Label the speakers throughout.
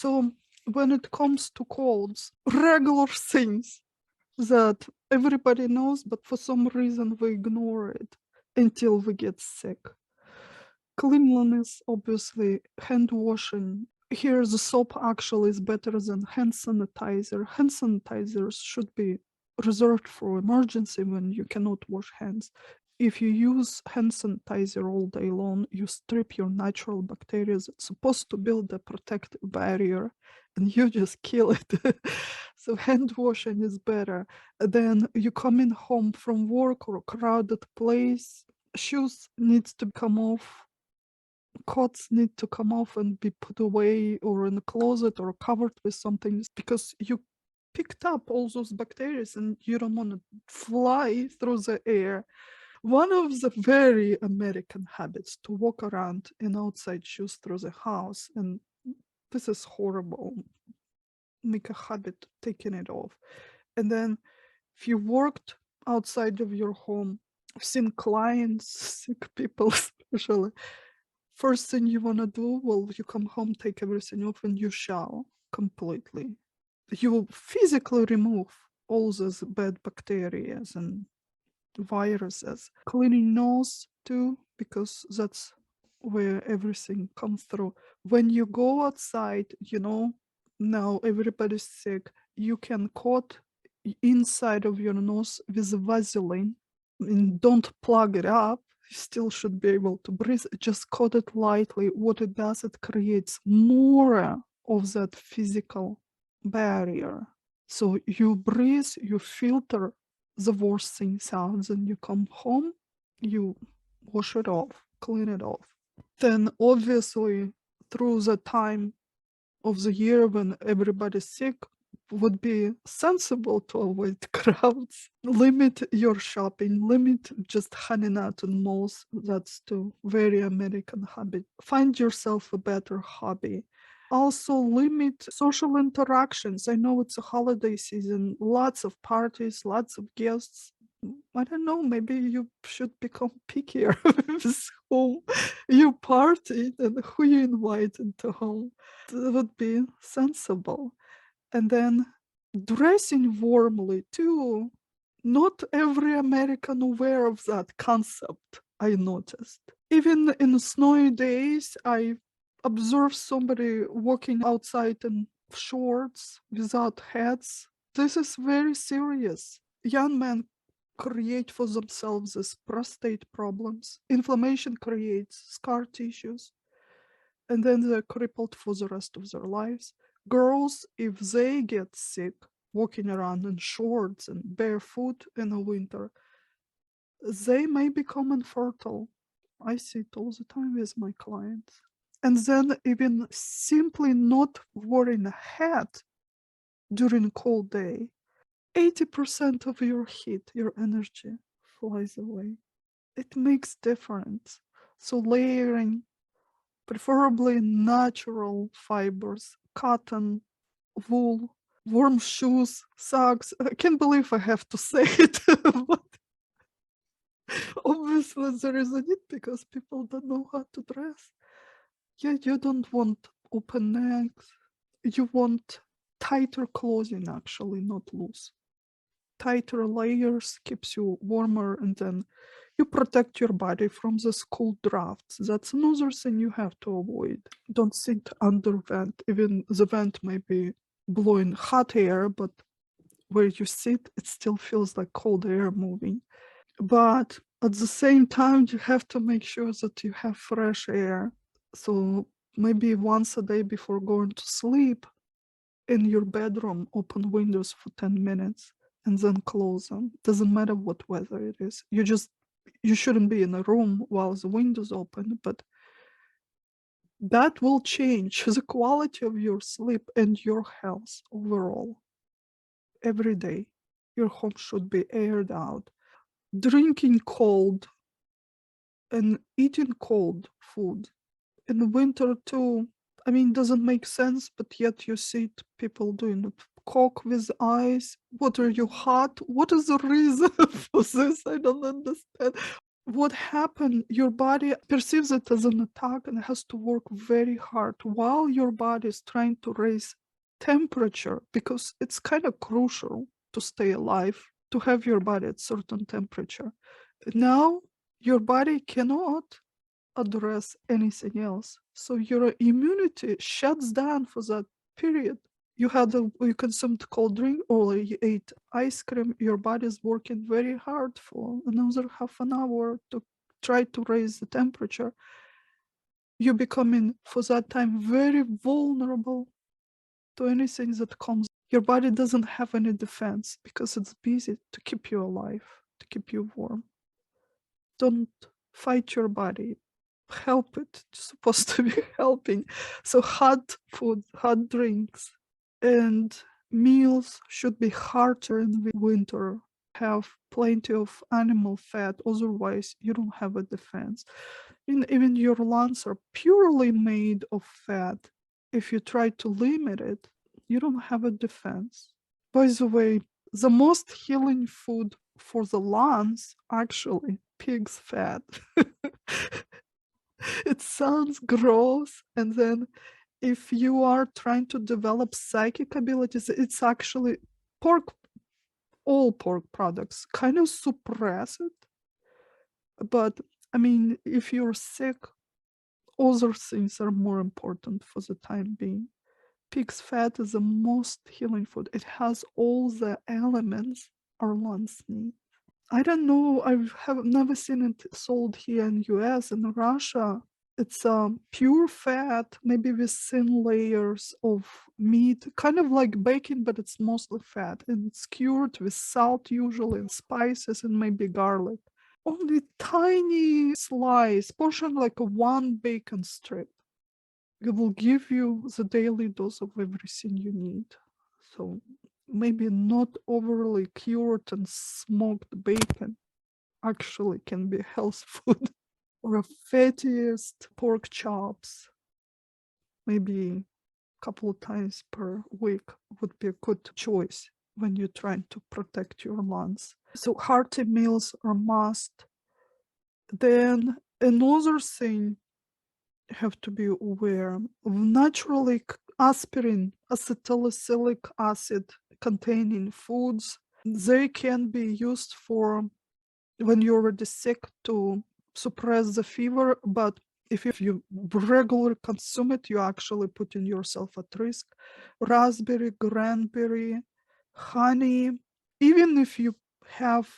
Speaker 1: So when it comes to colds, regular things that everybody knows, but for some reason we ignore it until we get sick. Cleanliness, obviously, hand washing. Here, the soap actually is better than hand sanitizer. Hand sanitizers should be reserved for emergency when you cannot wash hands. If you use hand sanitizer all day long, you strip your natural bacteria that's supposed to build a protective barrier, and you just kill it. So hand washing is better. Then you coming home from work or a crowded place, shoes needs to come off, coats need to come off and be put away or in a closet or covered with something because you picked up all those bacteria and you don't want to fly through the air. One of the very American habits to walk around in outside shoes through the house, and this is horrible. Make a habit taking it off. And then if you worked outside of your home, I've seen clients, sick people especially, first thing you want to do, well, you come home, take everything off, and you shower completely. You physically remove all those bad bacteria and viruses. Cleaning nose too, because that's where everything comes through. When you go outside, now everybody's sick, you can coat inside of your nose with Vaseline and don't plug it up. You still should be able to breathe. Just coat it lightly. What it does, it creates more of that physical barrier. So you breathe, you filter the worst things out, then you come home, you wash it off, clean it off. Then obviously through the time of the year when everybody's sick, would be sensible to avoid crowds. Limit your shopping, limit just hanging out in malls. That's too very American habit. Find yourself a better hobby. Also limit social interactions. I know it's a holiday season, lots of parties, lots of guests. I don't know, maybe you should become pickier with whom you party and who you invite into home. That would be sensible. And then dressing warmly too. Not every American aware of that concept, I noticed. Even in snowy days, I observe somebody walking outside in shorts without hats. This is very serious. Young men create for themselves these prostate problems. Inflammation creates scar tissues, and then they're crippled for the rest of their lives. Girls, if they get sick walking around in shorts and barefoot in the winter, they may become infertile. I see it all the time with my clients. And then even simply not wearing a hat during a cold day, 80% of your heat, your energy flies away. It makes difference. So layering, preferably natural fibers, cotton, wool, warm shoes, socks. I can't believe I have to say it, but obviously there is a need because people don't know how to dress. Yeah, you don't want open necks. You want tighter clothing, actually, not loose. Tighter layers keeps you warmer, and then you protect your body from the cold drafts. That's another thing you have to avoid. Don't sit under vent. Even the vent may be blowing hot air, but where you sit, it still feels like cold air moving. But at the same time, you have to make sure that you have fresh air. So maybe once a day before going to sleep, in your bedroom, open windows for 10 minutes and then close them. Doesn't matter what weather it is. You shouldn't be in a room while the windows open, but that will change the quality of your sleep and your health overall. Every day, your home should be aired out. Drinking cold and eating cold food in the winter too. I mean, doesn't make sense, but yet you see people doing it. Coke with ice. What are you hot? What is the reason for this? I don't understand. what happened, your body perceives it as an attack and has to work very hard while your body is trying to raise temperature, because it's kind of crucial to stay alive to have your body at certain temperature. Now your body cannot address anything else, so your immunity shuts down for that period. You consumed cold drink or you ate ice cream, your body is working very hard for another half an hour to try to raise the temperature. You're becoming for that time very vulnerable to anything that comes. Your body doesn't have any defense because it's busy to keep you alive, to keep you warm. Don't fight your body, help it. It's supposed to be helping. So hot food, hot drinks, and meals should be heartier in the winter. Have plenty of animal fat, otherwise you don't have a defense. Even your lungs are purely made of fat. If you try to limit it, you don't have a defense. By the way, the most healing food for the lungs, actually, pig's fat. It sounds gross, and then if you are trying to develop psychic abilities, it's actually pork, all pork products kind of suppress it. But I mean, if you're sick, other things are more important for the time being. Pig's fat is the most healing food. It has all the elements our lungs need. I don't know. I have never seen it sold here in US. In Russia, it's pure fat, maybe with thin layers of meat, kind of like bacon, but it's mostly fat. And it's cured with salt usually and spices and maybe garlic. Only tiny slice, portion like a one bacon strip. It will give you the daily dose of everything you need. So maybe not overly cured and smoked bacon actually can be health food. Or a fattiest pork chops, maybe a couple of times per week would be a good choice when you're trying to protect your lungs. So hearty meals are must. Then another thing you have to be aware of, naturally aspirin, acetylsalicylic acid containing foods, they can be used for when you're already sick to suppress the fever, but if you regularly consume it, you're actually putting yourself at risk. Raspberry, cranberry, honey, even if you have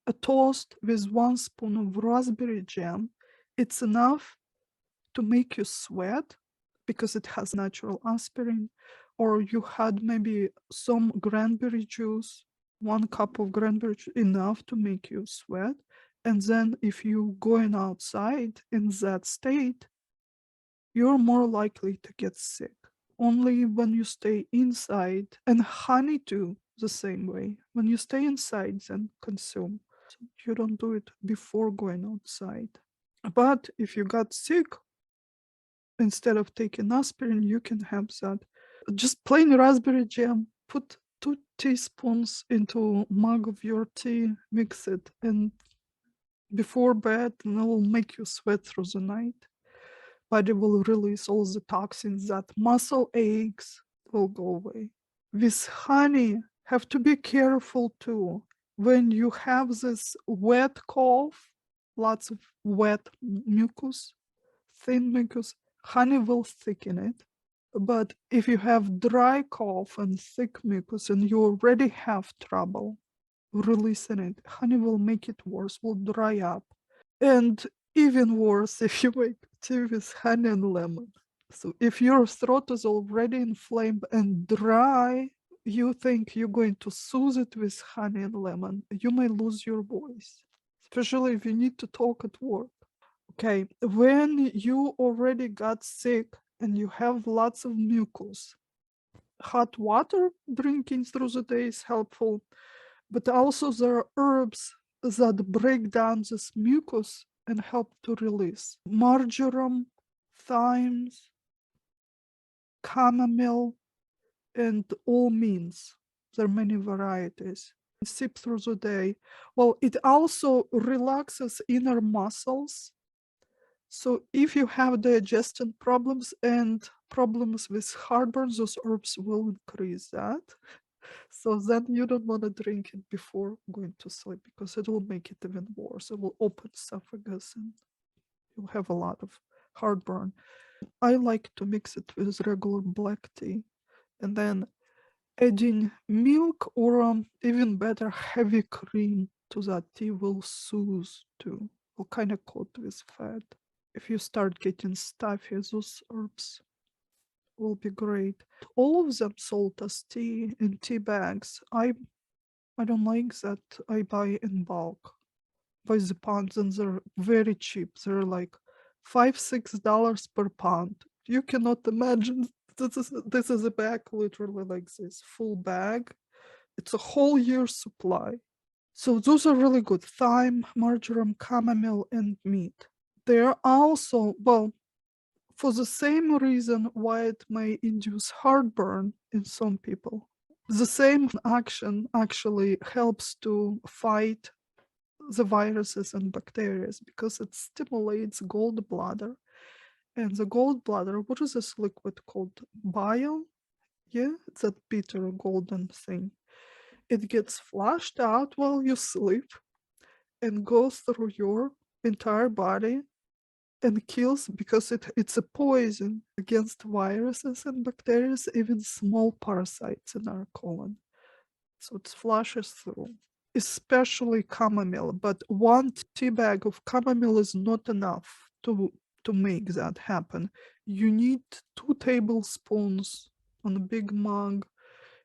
Speaker 1: a toast with 1 spoon of raspberry jam, it's enough to make you sweat because it has natural aspirin. Or you had maybe some cranberry juice, 1 cup of cranberry juice, enough to make you sweat. And then if you going outside in that state, you're more likely to get sick. Only when you stay inside, and honey too, the same way. When you stay inside, then consume. So you don't do it before going outside. But if you got sick, instead of taking aspirin, you can have that. Just plain raspberry jam, put 2 teaspoons into a mug of your tea, mix it, and before bed, and it will make you sweat through the night. Body will release all the toxins, that muscle aches will go away. With honey, have to be careful too. When you have this wet cough, lots of wet mucus, thin mucus, honey will thicken it. But if you have dry cough and thick mucus and you already have trouble releasing it, honey will make it worse, will dry up. And even worse if you make tea with honey and lemon. So if your throat is already inflamed and dry, you think you're going to soothe it with honey and lemon, you may lose your voice, especially if you need to talk at work. Okay, when you already got sick and you have lots of mucus, hot water drinking through the day is helpful, but also there are herbs that break down this mucus and help to release. Marjoram, thyme, chamomile, and all means. There are many varieties. sip through the day. Well, it also relaxes inner muscles. So if you have digestion problems and problems with heartburn, those herbs will increase that. So then you don't want to drink it before going to sleep because it will make it even worse. It will open esophagus and you'll have a lot of heartburn. I like to mix it with regular black tea and then adding milk or even better, heavy cream to that tea will soothe too. Will kind of coat with fat. If you start getting stuffy, those herbs will be great. All of them sold as tea in tea bags. I don't like that. I buy in bulk by the pounds and they're very cheap. They're like $5-6 per pound. You cannot imagine. This is a bag literally like this full bag. It's a whole year's supply. So those are really good. Thyme, marjoram, chamomile, and meat. They're also, well, for the same reason why it may induce heartburn in some people. The same action actually helps to fight the viruses and bacteria because it stimulates gallbladder. And the gallbladder, what is this liquid called? Bile? Yeah, it's that bitter golden thing. It gets flushed out while you sleep and goes through your entire body and kills because it's a poison against viruses and bacteria, even small parasites in our colon. So it flushes through, especially chamomile. But one tea bag of chamomile is not enough to make that happen. You need 2 tablespoons on a big mug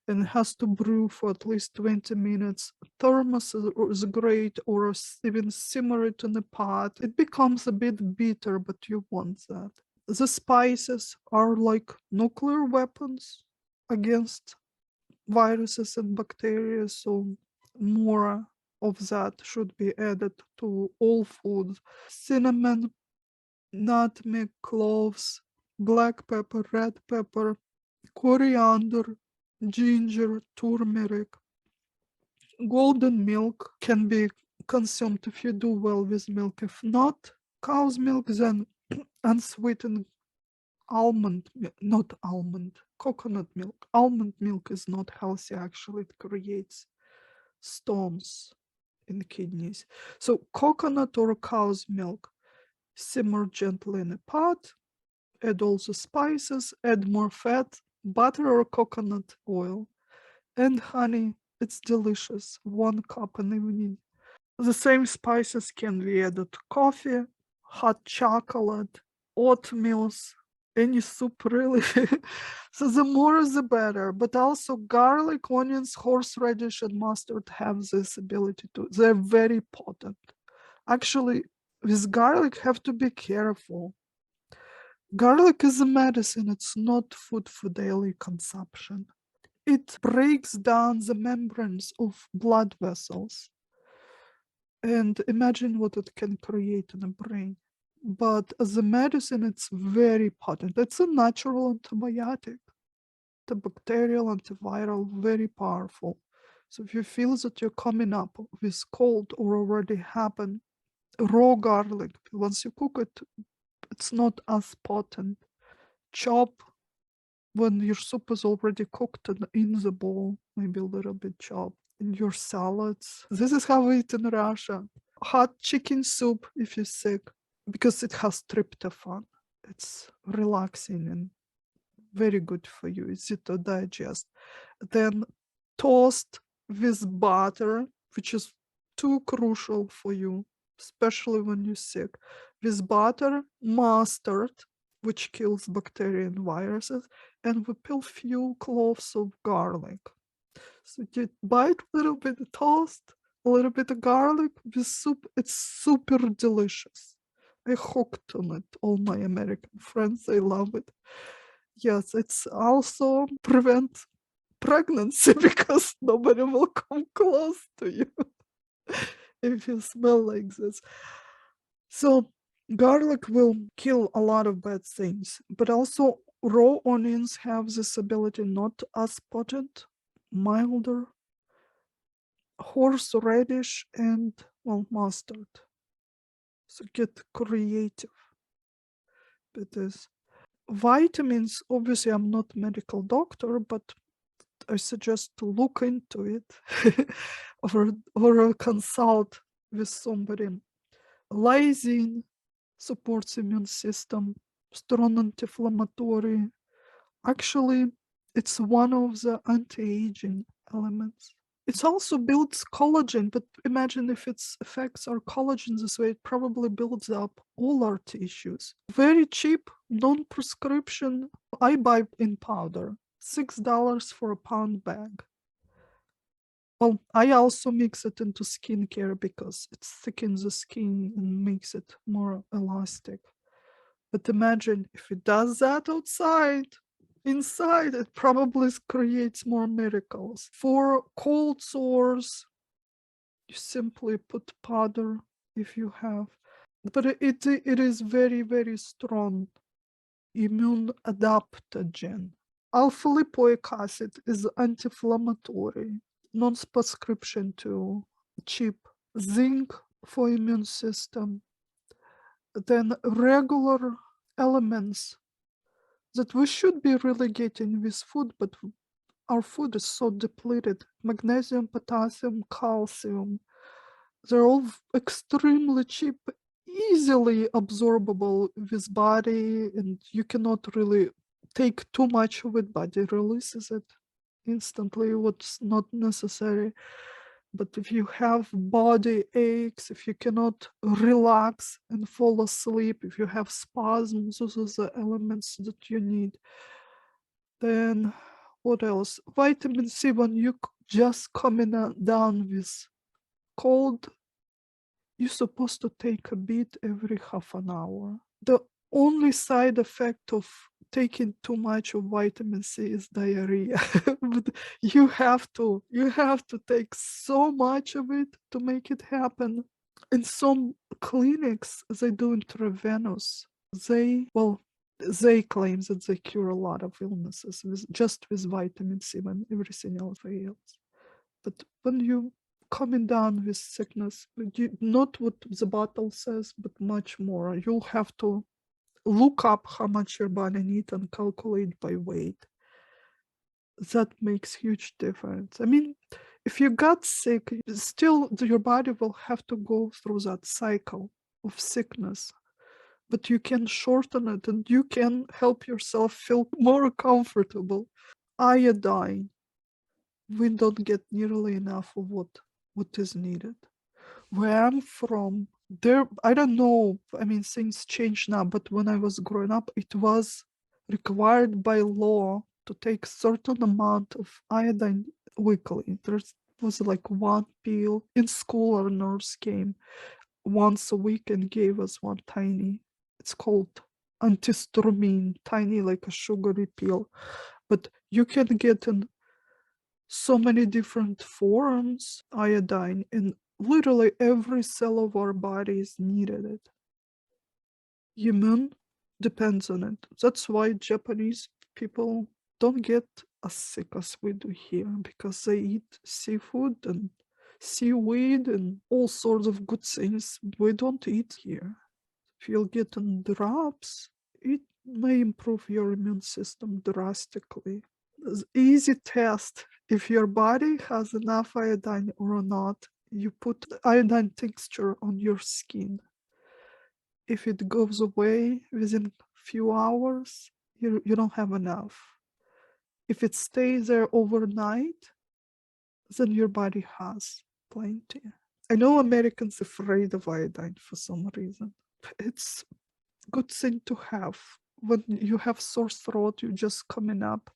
Speaker 1: and it has to brew for at least 20 minutes. Thermos is great, or even simmer it in a pot. It becomes a bit bitter, but you want that. The spices are like nuclear weapons against viruses and bacteria, so more of that should be added to all foods. Cinnamon, nutmeg, cloves, black pepper, red pepper, coriander, ginger, turmeric. Golden milk can be consumed if you do well with milk. If not, cow's milk, then unsweetened coconut milk. Almond milk is not healthy, actually. It creates stones in the kidneys. So coconut or cow's milk, simmer gently in a pot, add all the spices, add more fat, butter or coconut oil, and honey. It's delicious. 1 cup an evening. The same spices can be added to coffee, hot chocolate, oatmeals, any soup really. So the more the better. But also garlic, onions, horseradish, and mustard have this ability to. They're very potent. Actually, with garlic, have to be careful. Garlic is a medicine. It's not food for daily consumption. It breaks down the membranes of blood vessels. And imagine what it can create in the brain. But as a medicine, it's very potent. It's a natural antibiotic, the bacterial antiviral, very powerful. So if you feel that you're coming up with cold or already happened, raw garlic, once you cook it, it's not as potent. Chop when your soup is already cooked and in the bowl, maybe a little bit chopped. In your salads. This is how we eat in Russia. Hot chicken soup if you're sick, because it has tryptophan. It's relaxing and very good for you, easy to digest. Then toast with butter, which is too crucial for you, especially when you're sick. With butter, mustard, which kills bacteria and viruses, and we peel few cloves of garlic. So you bite a little bit of toast, a little bit of garlic with soup. It's super delicious. I hooked on it. All my American friends, they love it. Yes, it's also prevent pregnancy because nobody will come close to you if you smell like this. So garlic will kill a lot of bad things, but also raw onions have this ability, not as potent, milder. horseradish and, well, mustard. So get creative with this. Vitamins, obviously, I'm not medical doctor, but I suggest to look into it or consult with somebody. Lysine supports immune system, strong anti-inflammatory. Actually, it's one of the anti-aging elements. It also builds collagen, but imagine if its effects are collagen this way, it probably builds up all our tissues. Very cheap, non-prescription. I buy in powder, $6 for a pound bag. Well, I also mix it into skincare because it thickens the skin and makes it more elastic. But imagine if it does that outside, inside, it probably creates more miracles. For cold sores, you simply put powder if you have. But it is very, very strong immune adaptogen. Alpha lipoic acid is anti-inflammatory, non-prescription too, cheap. Zinc for immune system. Then regular elements that we should be really getting with food, but our food is so depleted. Magnesium, potassium, calcium. They're all extremely cheap, easily absorbable with body, and you cannot really take too much of it. Body releases it instantly, what's not necessary. But if you have body aches, if you cannot relax and fall asleep, if you have spasms, those are the elements that you need. Then what else? Vitamin C, when you just coming down with cold, you're supposed to take a bit every half an hour. The only side effect of taking too much of vitamin C is diarrhea. But you have to take so much of it to make it happen. In some clinics, they do intravenous. They claim that they cure a lot of illnesses just with vitamin C when everything else fails. But when you coming down with sickness, not what the bottle says, but much more. You'll have to look up how much your body needs and calculate by weight. That makes huge difference. I mean, if you got sick, still your body will have to go through that cycle of sickness. But you can shorten it and you can help yourself feel more comfortable. Iodine, we don't get nearly enough of what is needed. Where I'm from, there, I don't know, I mean, things change now, but when I was growing up, it was required by law to take certain amount of iodine weekly. There was like one pill. In school, our nurse came once a week and gave us one tiny, it's called antihistamine, tiny like a sugary pill. But you can get in so many different forms iodine, and literally every cell of our bodies needed it. Immune depends on it. That's why Japanese people don't get as sick as we do here, because they eat seafood and seaweed and all sorts of good things we don't eat here. If you'll get on drops, it may improve your immune system drastically. Easy test if your body has enough iodine or not. You put iodine tincture on your skin. If it goes away within few hours, you don't have enough. If it stays there overnight, then your body has plenty. I know Americans are afraid of iodine for some reason. It's a good thing to have. When you have sore throat, you just coming up,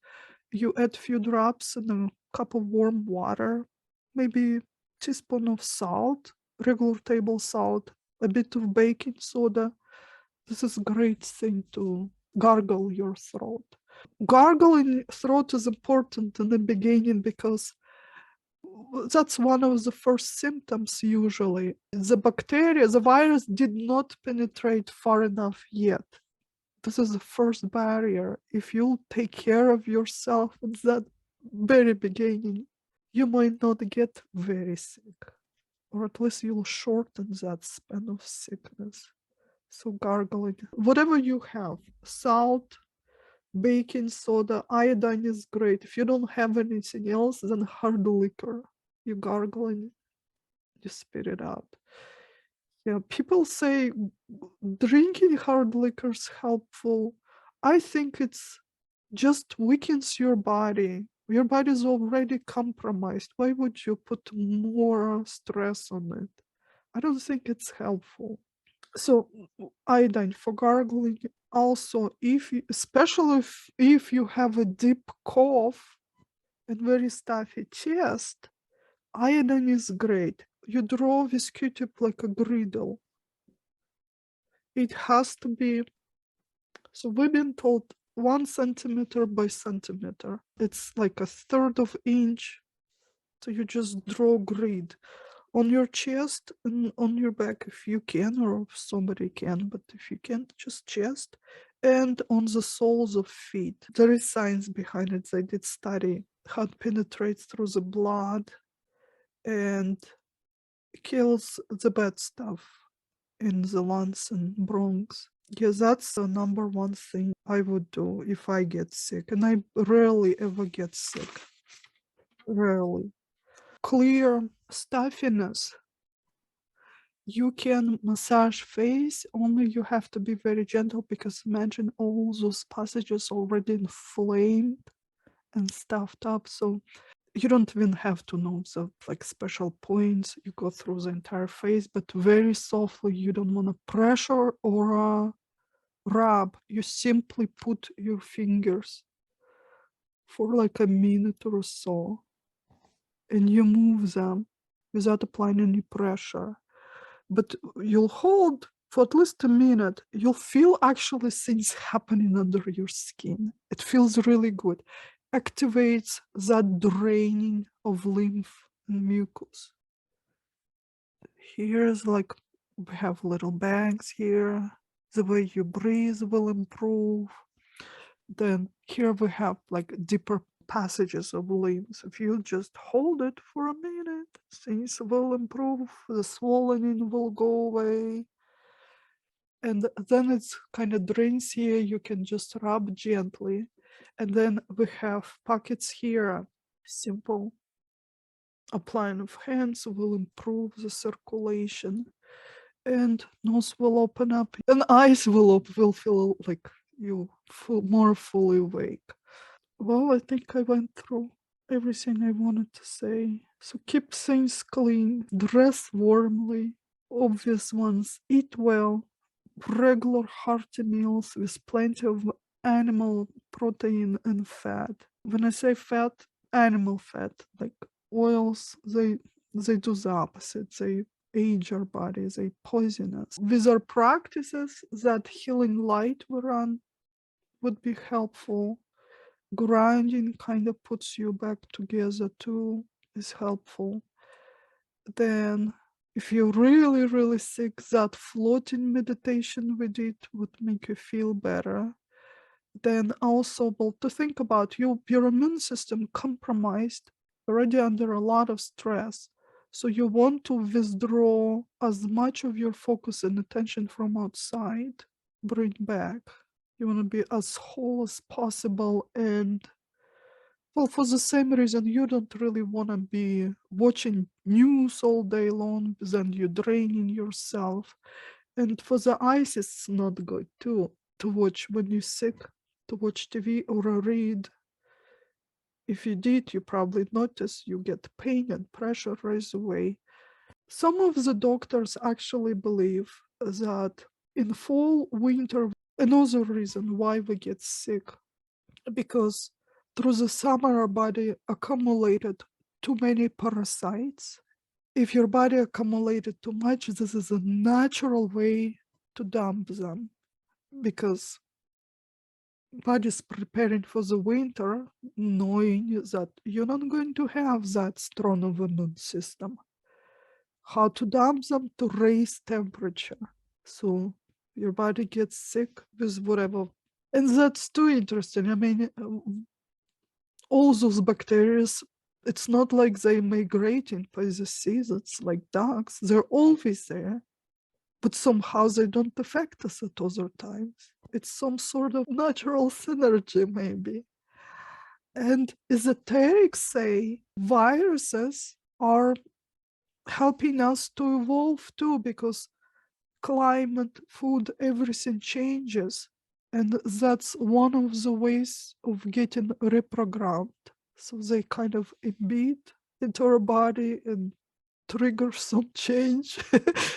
Speaker 1: you add few drops in a cup of warm water, maybe a teaspoon of salt, regular table salt, a bit of baking soda. This is a great thing to gargle your throat. Gargling throat is important in the beginning because that's one of the first symptoms usually. The bacteria, the virus did not penetrate far enough yet. This is the first barrier. If you take care of yourself at that very beginning, you might not get very sick, or at least you'll shorten that span of sickness. So gargling, whatever you have, salt, baking soda, iodine is great. If you don't have anything else, then hard liquor. You gargling, you spit it out. Yeah, people say drinking hard liquor is helpful. I think it's just weakens your body. Your body is already compromised. Why would you put more stress on it? I don't think it's helpful. So iodine for gargling. Also, if you, especially if you have a deep cough and very stuffy chest, iodine is great. You draw this Q-tip like a griddle. It has to be, so we've been told 1 centimeter by centimeter. It's like a third of inch. So you just draw grid on your chest and on your back if you can, or if somebody can, but if you can't, just chest, and on the soles of feet. There is science behind it. They did study how it penetrates through the blood and kills the bad stuff in the lungs and bronchs. Yeah, that's the number one thing I would do if I get sick. And I rarely ever get sick. Rarely. Clear stuffiness. You can massage face, only you have to be very gentle because imagine all those passages already inflamed and stuffed up. So you don't even have to know the like special points. You go through the entire face, but very softly. You don't want to pressure or rub. You simply put your fingers for like a minute or so and you move them without applying any pressure. But you'll hold for at least a minute. You'll feel actually things happening under your skin. It feels really good. Activates that draining of lymph and mucus. Here's like we have little bags here. The way you breathe will improve. Then here we have like deeper passages of lymph. If you just hold it for a minute, things will improve, the swelling will go away. And then it's kind of drains here, you can just rub gently. And then we have pockets here, simple applying of hands will improve the circulation. And nose will open up and eyes will feel like you more fully awake. Well, I think I went through everything I wanted to say. So keep things clean, dress warmly, obvious ones, eat well, regular hearty meals with plenty of animal protein and fat. When I say fat, animal fat, like oils, they do the opposite. They age our bodies, they poison us. These are practices that healing light we run would be helpful. Grounding kind of puts you back together too, is helpful. Then if you're really, really sick, that floating meditation we did would make you feel better. Then also, well, to think about your immune system compromised, already under a lot of stress. So you want to withdraw as much of your focus and attention from outside, bring back. You want to be as whole as possible. And well, for the same reason, you don't really want to be watching news all day long, then you're draining yourself. And for the eyes, it's not good too, to watch when you're sick, to watch TV or read. If you did, you probably notice you get pain and pressure right away. Some of the doctors actually believe that in fall, winter, another reason why we get sick, because through the summer our body accumulated too many parasites. If your body accumulated too much, this is a natural way to dump them, because body's preparing for the winter, knowing that you're not going to have that strong of immune system. How to dump them? To raise temperature. So your body gets sick with whatever. And that's too interesting. I mean, all those bacteria It's not like they migrating by the seasons like ducks. They're always there, but somehow they don't affect us at other times. It's some sort of natural synergy, maybe. And esoterics say viruses are helping us to evolve too, because climate, food, everything changes. And that's one of the ways of getting reprogrammed. So they kind of embed into our body and trigger some change,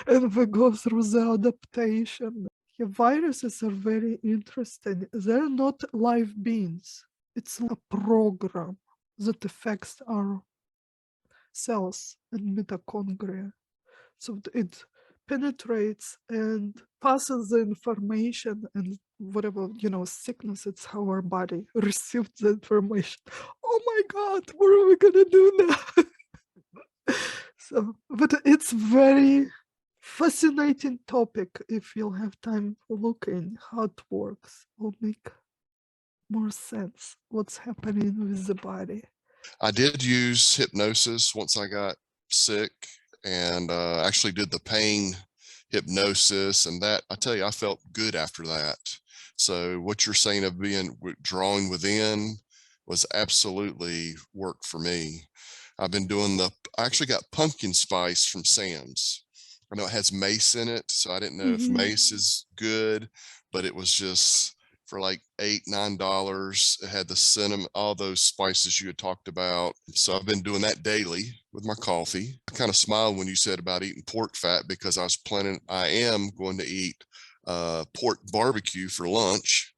Speaker 1: and we go through the adaptation. Yeah, viruses are very interesting. They're not live beings. It's a program that affects our cells and mitochondria. So it penetrates and passes the information, and whatever, sickness, it's how our body received the information. Oh my God, what are we gonna do now? So, but it's very fascinating topic. If you'll have time for looking how it works, will make more sense what's happening with the body.
Speaker 2: I did use hypnosis once I got sick, and actually did the pain hypnosis, and that, I tell you, I felt good after that. So what you're saying of being drawing within was absolutely worked for me. I've been doing I actually got pumpkin spice from Sam's. I know it has mace in it, so I didn't know if
Speaker 1: Mhm.
Speaker 2: mace is good, but it was just for like $8, $9. It had the cinnamon, all those spices you had talked about. So I've been doing that daily with my coffee. I kind of smiled when you said about eating pork fat, because I am going to eat pork barbecue for lunch.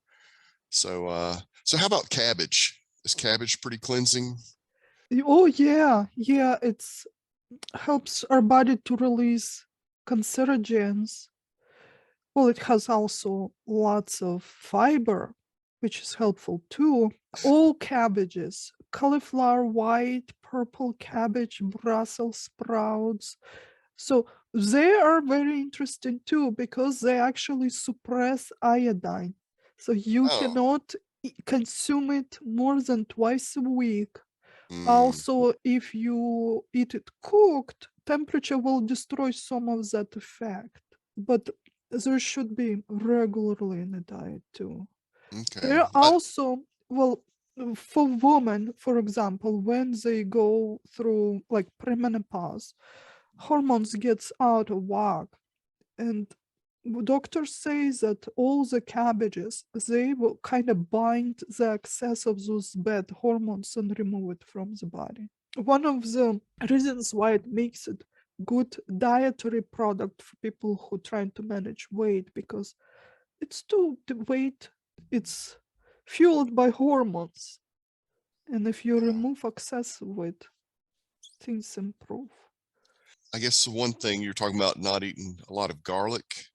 Speaker 2: So how about cabbage? Is cabbage pretty cleansing?
Speaker 1: Oh yeah, yeah. It's helps our body to release cancerogens. Well, it has also lots of fiber, which is helpful too. All cabbages, cauliflower, white, purple cabbage, Brussels sprouts. So they are very interesting too, because they actually suppress iodine. So you
Speaker 2: Oh,
Speaker 1: cannot consume it more than twice a week.
Speaker 2: mm,
Speaker 1: Also, if you eat it cooked, temperature will destroy some of that effect. But there should be regularly in the diet too.
Speaker 2: okay.
Speaker 1: There are also, well, for women, for example, when they go through like premenopause, hormones gets out of whack, and doctors say that all the cabbages, they will kind of bind the excess of those bad hormones and remove it from the body. One of the reasons why it makes it good dietary product for people who trying to manage weight, because it's too the weight, it's fueled by hormones, and if you remove excess of it, things improve.
Speaker 2: I guess the one thing you're talking about, not eating a lot of garlic.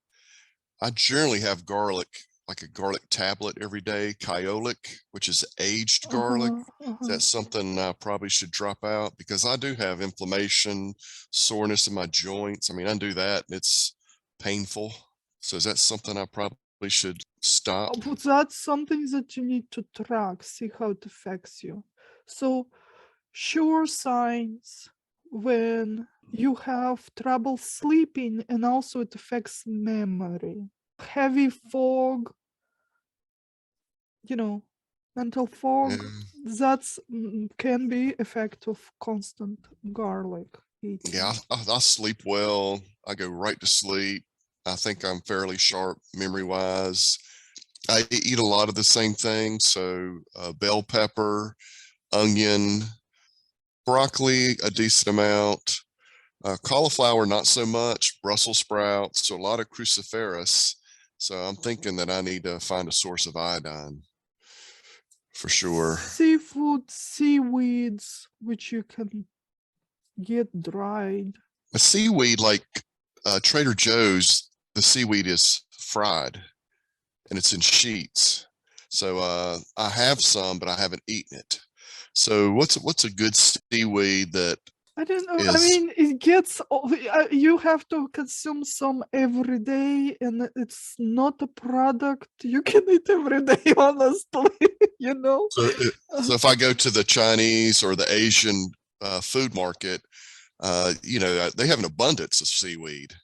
Speaker 2: I generally have garlic, like a garlic tablet every day, kyolic, which is aged garlic.
Speaker 1: Uh-huh,
Speaker 2: Is
Speaker 1: uh-huh.
Speaker 2: that something I probably should drop out? Because I do have inflammation, soreness in my joints. I mean, I do that and it's painful. So is that something I probably should stop?
Speaker 1: But that's something that you need to track, see how it affects you. So, sure signs when you have trouble sleeping, and also it affects memory. Heavy fog, you know, mental fog,
Speaker 2: Yeah.
Speaker 1: that's can be effect of constant garlic
Speaker 2: Yeah,
Speaker 1: eating.
Speaker 2: I sleep well. I go right to sleep. I think I'm fairly sharp memory wise. I eat a lot of the same things. So bell pepper, onion, broccoli, a decent amount, cauliflower, not so much, Brussels sprouts, so a lot of cruciferous. So I'm thinking that I need to find a source of iodine for sure.
Speaker 1: Seafood, seaweeds, which you can get dried.
Speaker 2: The seaweed, like Trader Joe's, the seaweed is fried and it's in sheets. So I have some, but I haven't eaten it. So what's a good seaweed that
Speaker 1: I don't know. I
Speaker 2: is
Speaker 1: mean, it gets, you have to consume some every day, and it's not a product you can eat every day, honestly, you know?
Speaker 2: so,
Speaker 1: Uh,
Speaker 2: so if I go to the Chinese or the Asian food market, they have an abundance of seaweed.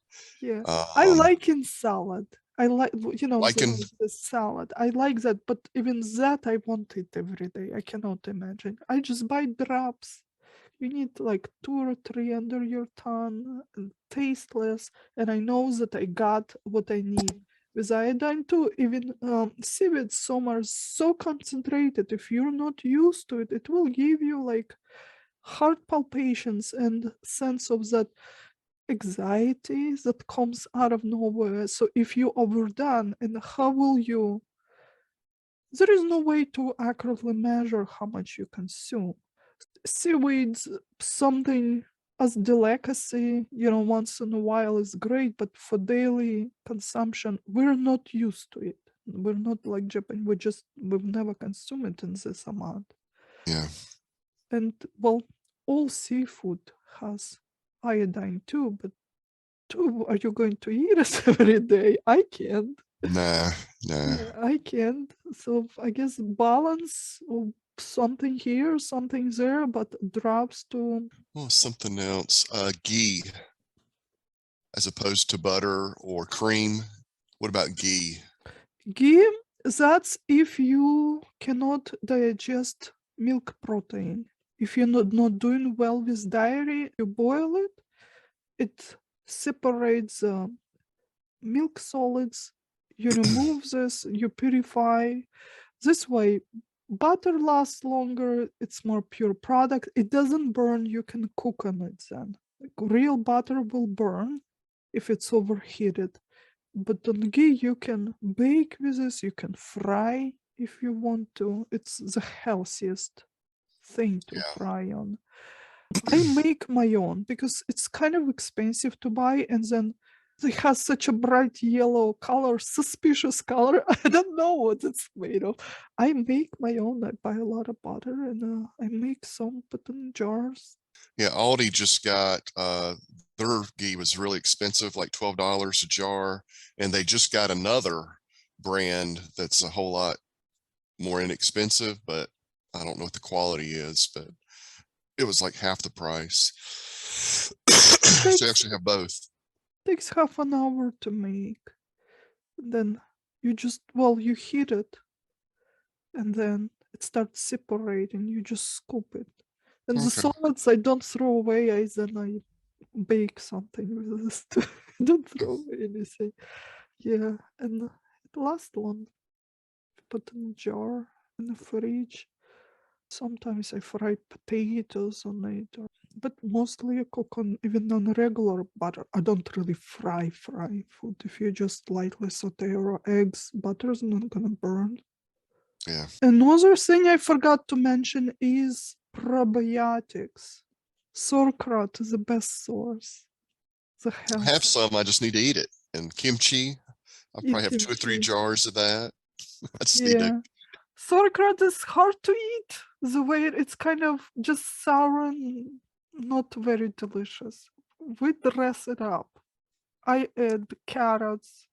Speaker 1: Yeah, I
Speaker 2: Um,
Speaker 1: like in salad. I like,
Speaker 2: I can,
Speaker 1: the salad. I like that, but even that I want it every day. I cannot imagine. I just buy drops. You need like two or three under your tongue, and tasteless, and I know that I got what I need. With iodine too, even seaweed some are so concentrated. If you're not used to it, it will give you like heart palpitations and sense of that anxiety that comes out of nowhere. So if you overdone, and how will you? There is no way to accurately measure how much you consume. Seaweeds, something as delicacy, once in a while is great, but for daily consumption, we're not used to it. We're not like Japan. We've never consumed it in this amount.
Speaker 2: yeah,
Speaker 1: And well, all seafood has iodine too, but are you going to eat it every day? I can't.
Speaker 2: nah, nah.
Speaker 1: Yeah, I can't. So I guess balance of something here, something there, but drops to
Speaker 2: Well, something else. Ghee as opposed to butter or cream. What about ghee?
Speaker 1: ghee. That's if you cannot digest milk protein. If you're not doing well with dairy, you boil it, it separates milk solids. You remove this, you purify. This way, butter lasts longer, it's more pure product. It doesn't burn, you can cook on it then. Like, real butter will burn if it's overheated. But on ghee, you can bake with this, you can fry if you want to. It's the healthiest thing to
Speaker 2: Yeah,
Speaker 1: fry on. I make my own because it's kind of expensive to buy, and then it has such a bright yellow color, suspicious color. I don't know what it's made of. I make my own. I buy a lot of butter, and I make some, put in jars.
Speaker 2: yeah. Aldi just got their ghee was really expensive, like $12 a jar, and they just got another brand that's a whole lot more inexpensive, but I don't know what the quality is, but it was like half the price. So you
Speaker 1: Takes
Speaker 2: actually have both.
Speaker 1: takes half an hour to make. Then you heat it, and then it starts separating. You just scoop it. And the
Speaker 2: Okay.
Speaker 1: solids I don't throw away. I bake something with this too. I don't throw away anything. Yeah, and it lasts long. Put in a jar in the fridge. Sometimes I fry potatoes on it, but mostly I cook on even on regular butter. I don't really fry food. If you just lightly saute or eggs, butter's not gonna burn.
Speaker 2: Yeah.
Speaker 1: Another thing I forgot to mention is probiotics. Sauerkraut is the best source. The
Speaker 2: I have
Speaker 1: health.
Speaker 2: some, I just need to eat it. And kimchi, I
Speaker 1: Eat
Speaker 2: probably have two or three
Speaker 1: kimchi.
Speaker 2: jars of that. I just need to,
Speaker 1: Yeah. Sauerkraut is hard to eat. The way it's kind of just sour and not very delicious. We dress it up. I add carrots.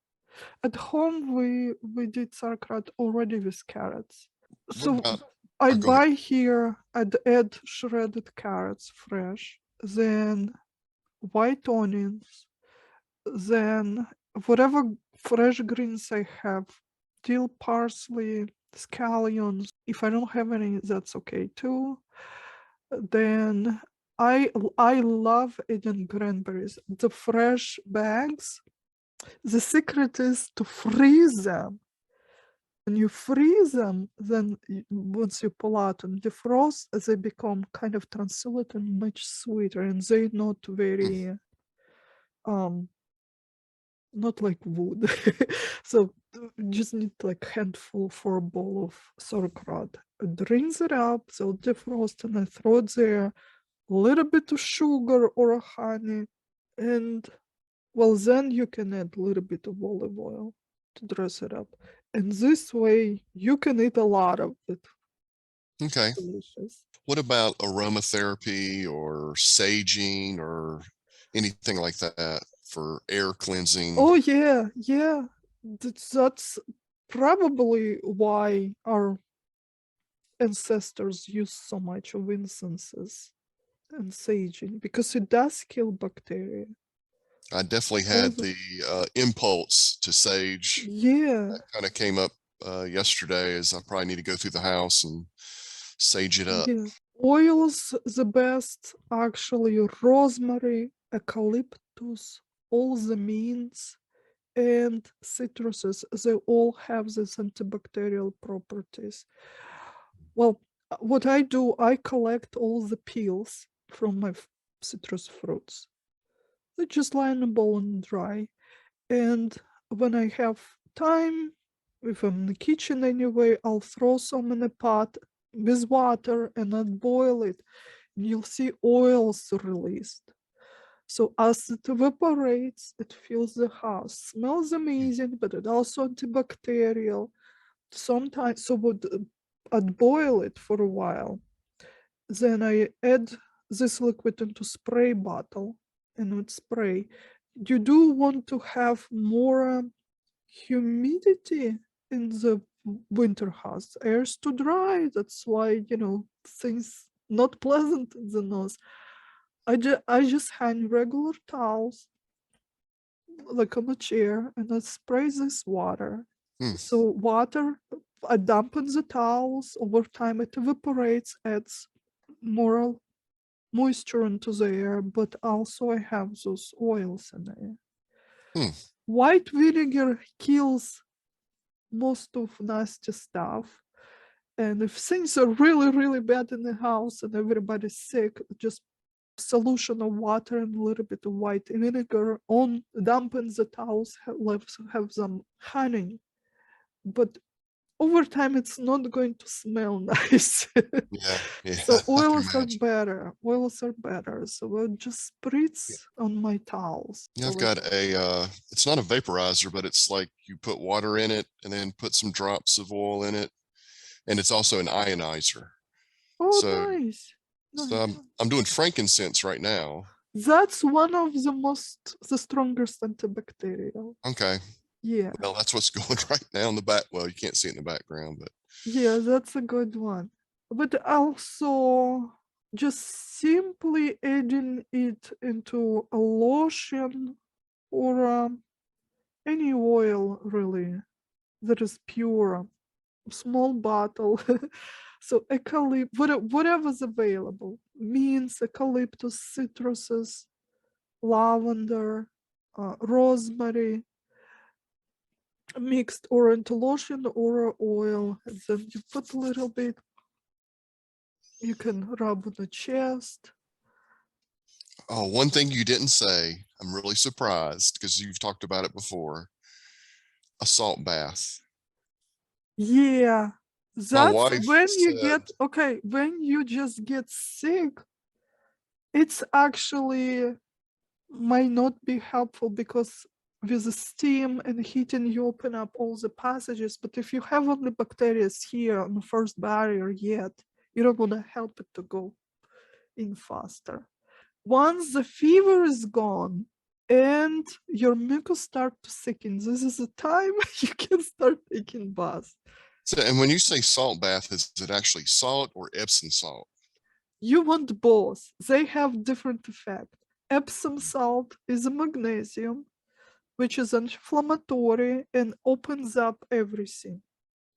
Speaker 1: At home, we did sauerkraut already with carrots.
Speaker 2: what
Speaker 1: So
Speaker 2: about,
Speaker 1: I
Speaker 2: or go ahead.
Speaker 1: buy here, I'd add shredded carrots fresh, then white onions, then whatever fresh greens I have, dill, parsley, scallions. If I don't have any, that's okay too. Then I love eating cranberries. The fresh bags. The secret is to freeze them. When you freeze them, then once you pull out and defrost, they become kind of translucent and much sweeter, and they're not
Speaker 2: Mm,
Speaker 1: very um not like wood. So just need like handful for a bowl of sauerkraut. It rinse it up, so defrost, and I throw it there. A little bit of sugar or honey, and well, then you can add a little bit of olive oil to dress it up. And this way, you can eat a lot of it.
Speaker 2: okay.
Speaker 1: Delicious.
Speaker 2: What about aromatherapy or saging or anything like that for air cleansing?
Speaker 1: Oh yeah, yeah. That's probably why our ancestors used so much of incenses. and saging because it does kill bacteria.
Speaker 2: I definitely
Speaker 1: All
Speaker 2: had
Speaker 1: the
Speaker 2: the impulse to sage.
Speaker 1: yeah,
Speaker 2: That kind of came up yesterday as I probably need to go through the house and sage it up.
Speaker 1: yeah. Oils the best actually rosemary, eucalyptus, all the mints and citruses. They all have these antibacterial properties. Well, what I do, I collect all the peels from my citrus fruits. They just lie in a bowl and dry. And when I have time, if I'm in the kitchen anyway, I'll throw some in a pot with water and I'll boil it. And you'll see oils released. So as it evaporates, it fills the house. Smells amazing, but it also antibacterial. Sometimes, so I'd boil it for a while. Then I add this liquid into spray bottle and would spray. You do want to have more humidity in the winter house. Air's too dry. That's why, things not pleasant in the nose. I just hang regular towels like on a chair and I spray this water.
Speaker 2: Hmm.
Speaker 1: So water, I dampen the towels. Over time, it evaporates, adds more moisture into the air, but also I have those oils in there.
Speaker 2: Hmm.
Speaker 1: White vinegar kills most of nasty stuff. And if things are really, really bad in the house and everybody's sick, just solution of water and a little bit of white vinegar on dampen the towels, have some honey. But over time, it's not going to smell nice.
Speaker 2: Yeah, yeah,
Speaker 1: So
Speaker 2: I can
Speaker 1: oils are
Speaker 2: imagine.
Speaker 1: better. Oils are better. So I'll just
Speaker 2: Yeah,
Speaker 1: spritz on my towels.
Speaker 2: yeah,
Speaker 1: So
Speaker 2: I've
Speaker 1: like,
Speaker 2: got a it's not a vaporizer, but it's like you put water in it and then put some drops of oil in it, and it's also an ionizer.
Speaker 1: oh,
Speaker 2: So
Speaker 1: nice,
Speaker 2: so
Speaker 1: nice.
Speaker 2: I'm doing frankincense right now.
Speaker 1: That's one of the strongest antibacterial.
Speaker 2: Okay.
Speaker 1: Yeah,
Speaker 2: Well, that's what's going right now in the back. Well, you can't see it in the background, but
Speaker 1: yeah, that's a good one. But also just simply adding it into a lotion or any oil really that is pure, small bottle. So whatever's available, means eucalyptus, citruses, lavender, rosemary, mixed or into lotion or oil. And then you put a little bit, you can rub on the chest.
Speaker 2: oh, one thing you didn't say, I'm really surprised because you've talked about it before. A salt bath.
Speaker 1: Yeah,
Speaker 2: My
Speaker 1: that's
Speaker 2: wife
Speaker 1: when you
Speaker 2: said,
Speaker 1: get, okay, when you just get sick, it's actually might not be helpful because with the steam and heating, you open up all the passages. But if you have only bacteria here on the first barrier yet, you don't want to help it to go in faster. Once the fever is gone and your mucus start to thicken, this is the time you can start taking baths.
Speaker 2: so, and when you say salt bath, is it actually salt or Epsom salt?
Speaker 1: You want both. They have different effect. Epsom salt is a magnesium, which is anti-inflammatory and opens up everything.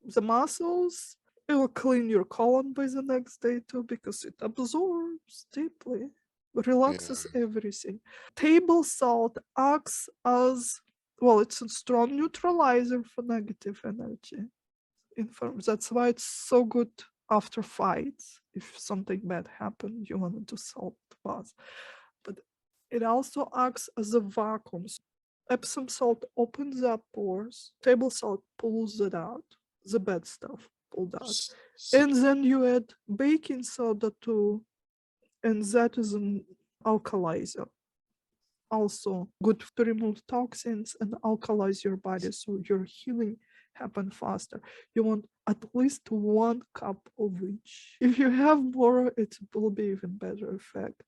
Speaker 1: The muscles, it will clean your colon by the next day too because it absorbs deeply,
Speaker 2: Yeah.
Speaker 1: relaxes everything. Table salt acts as, well, it's a strong neutralizer for negative energy. That's why it's so good after fights. If something bad happened, you wanted to salt bath. But it also acts as a vacuum. Epsom salt opens up pores, table salt pulls it out, the bad stuff pulled out.
Speaker 2: So,
Speaker 1: And then you add baking soda too, and that is an alkalizer. Also good to remove toxins and alkalize your body so your healing happen faster. You want at least 1 cup of each. If you have more, it will be even better effect.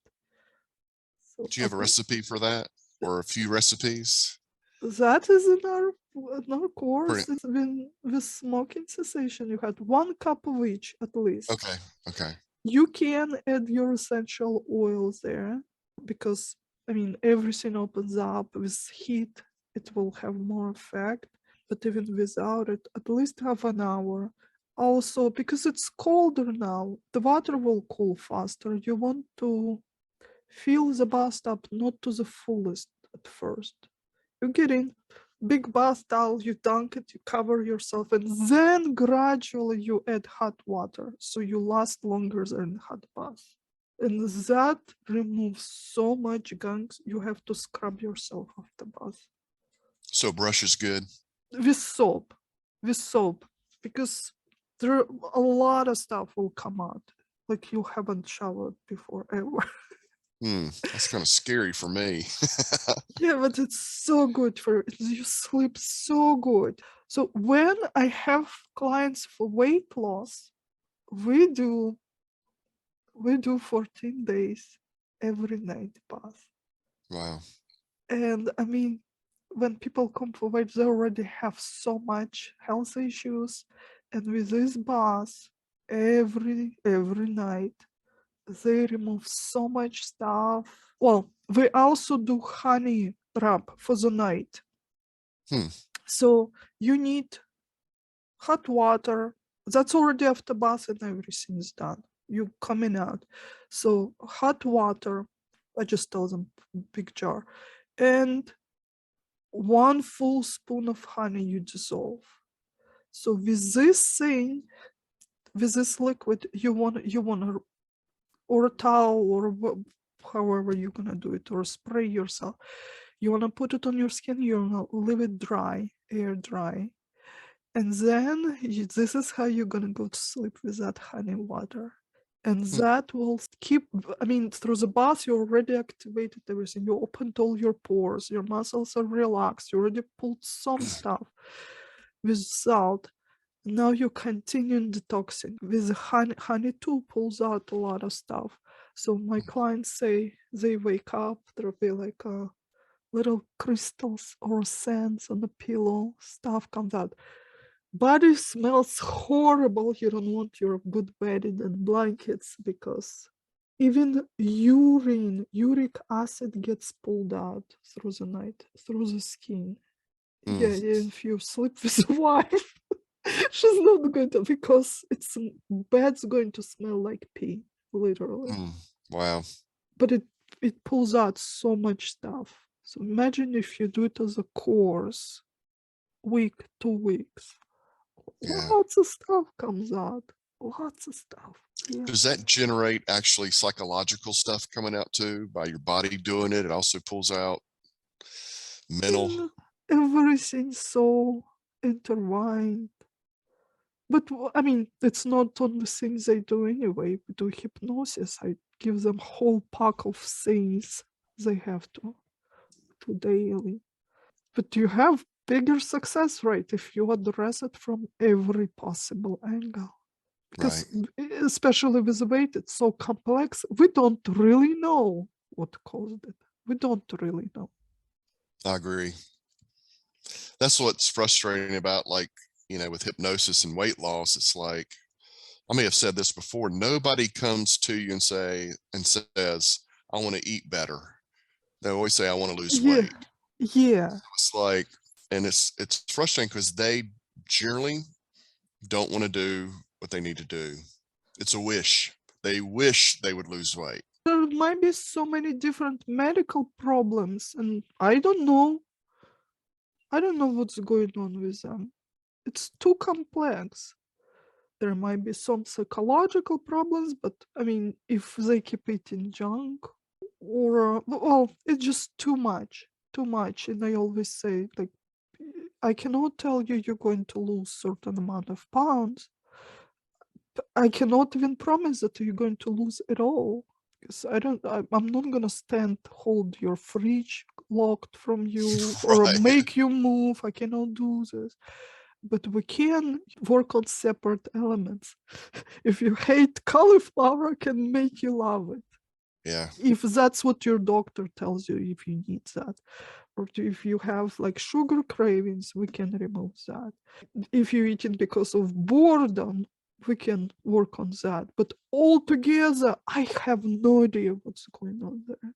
Speaker 1: So
Speaker 2: do you have a recipe for that or a few recipes?
Speaker 1: that is in our
Speaker 2: Pretty,
Speaker 1: course. It's been with smoking cessation. You had 1 cup of each at least.
Speaker 2: okay. Okay.
Speaker 1: You can add your essential oils there because, I mean, everything opens up with heat. It will have more effect, but even without it, at least half an hour. Also, because it's colder now, the water will cool faster. You want to fill the bathtub not to the fullest at first. You get in, big bath towel, you dunk it, you cover yourself, and then gradually you add hot water so you last longer than hot bath. And that removes so much gunk, you have to scrub yourself after bath.
Speaker 2: So brush is good.
Speaker 1: With soap, with soap, because there a lot of stuff will come out like you haven't showered before ever.
Speaker 2: That's kind of scary for me.
Speaker 1: Yeah, but it's so good for you sleep so good. So when I have clients for weight loss, we do 14 days every night bath.
Speaker 2: Wow.
Speaker 1: And I mean, when people come for weight, they already have so much health issues. And with this bath, every night, they remove so much stuff. Well, we also do honey rub for the night.
Speaker 2: Hmm.
Speaker 1: So you need hot water. That's already after bath and everything is done. You coming out. So hot water, I just tell them big jar. And 1 full spoon of honey you dissolve. So with this thing, with this liquid, you want or a towel or however you're gonna do it, or spray yourself. You wanna put it on your skin. You wanna leave it dry, air dry, and then this is how you're gonna go to sleep with that honey water. And
Speaker 2: Hmm.
Speaker 1: that will keep, I mean, through the bath, you already activated everything. You opened all your pores, your muscles are relaxed, you already pulled some stuff with salt. Now you continue detoxing with honey. Honey too pulls out a lot of stuff. So my clients say they wake up, there'll be like a little crystals or sands on the pillow, stuff comes out. Body smells horrible. You don't want your good bedding and blankets because even uric acid gets pulled out through the night, through the skin. Yeah,
Speaker 2: Mm.
Speaker 1: if you sleep with a wife, she's not going to, because bed's going to smell like pee, literally.
Speaker 2: Mm. Wow.
Speaker 1: But it pulls out so much stuff. So imagine if you do it as a course, week, 2 weeks.
Speaker 2: Yeah.
Speaker 1: Lots of stuff comes out. Lots of stuff. Yeah.
Speaker 2: Does that generate actually psychological stuff coming out too by your body doing it? It also pulls out mental.
Speaker 1: In everything's so intertwined. But I mean, it's not only things they do anyway. We do hypnosis. I give them whole pack of things they have to do daily. But you have bigger success rate if you address it from every possible angle.
Speaker 2: Right.
Speaker 1: Because especially with the weight, it's so complex. We don't really know what caused it. We don't really know.
Speaker 2: I agree. That's what's frustrating about, like, with hypnosis and weight loss. It's like, I may have said this before, nobody comes to you and says, I want to eat better. They always say, I want to lose
Speaker 1: Yeah,
Speaker 2: weight.
Speaker 1: yeah.
Speaker 2: It's like, and it's frustrating because they generally don't want to do what they need to do. It's a wish. They wish they would lose weight.
Speaker 1: There might be so many different medical problems, and I don't know. I don't know what's going on with them. It's too complex. There might be some psychological problems, but I mean, if they keep eating junk, or well, it's just too much, too much. And I always say, like, I cannot tell you you're going to lose certain amount of pounds. I cannot even promise that you're going to lose it all. Because I'm not gonna hold your fridge locked from you or
Speaker 2: Right.
Speaker 1: make you move. I cannot do this. But we can work on separate elements. If you hate cauliflower, I can make you love it.
Speaker 2: Yeah.
Speaker 1: If that's what your doctor tells you, if you need that. Or if you have like sugar cravings, we can remove that. If you're eating because of boredom, we can work on that. But altogether, I have no idea what's going on there.